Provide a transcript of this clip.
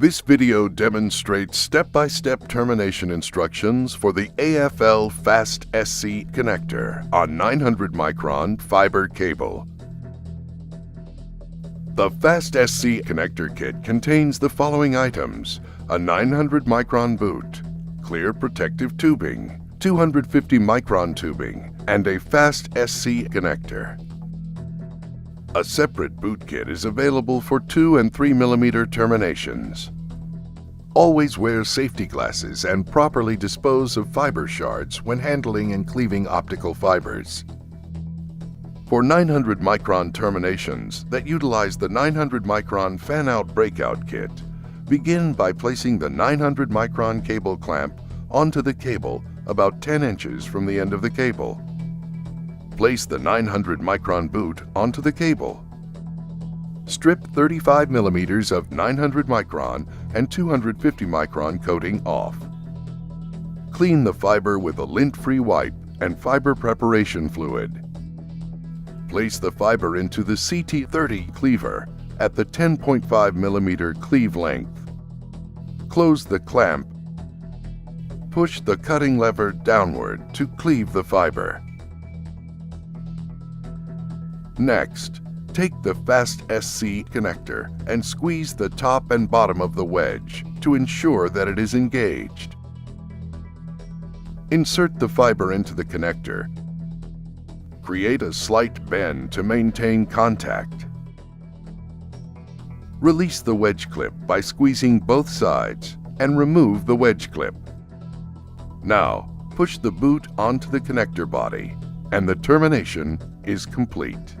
This video demonstrates step-by-step termination instructions for the AFL FASTSC connector on 900 micron fiber cable. The FASTSC connector kit contains the following items: a 900 micron boot, clear protective tubing, 250 micron tubing, and a FASTSC connector. A separate boot kit is available for 2 and 3 mm terminations. Always wear safety glasses and properly dispose of fiber shards when handling and cleaving optical fibers. For 900 micron terminations that utilize the 900 micron fan-out breakout kit, begin by placing the 900 micron cable clamp onto the cable about 10 inches from the end of the cable. Place the 900 micron boot onto the cable. Strip 35 mm of 900 micron and 250 micron coating off. Clean the fiber with a lint-free wipe and fiber preparation fluid. Place the fiber into the CT30 cleaver at the 10.5 mm cleave length. Close the clamp. Push the cutting lever downward to cleave the fiber. Next, take the FASTSC connector and squeeze the top and bottom of the wedge to ensure that it is engaged. Insert the fiber into the connector. Create a slight bend to maintain contact. Release the wedge clip by squeezing both sides and remove the wedge clip. Now, push the boot onto the connector body, and the termination is complete.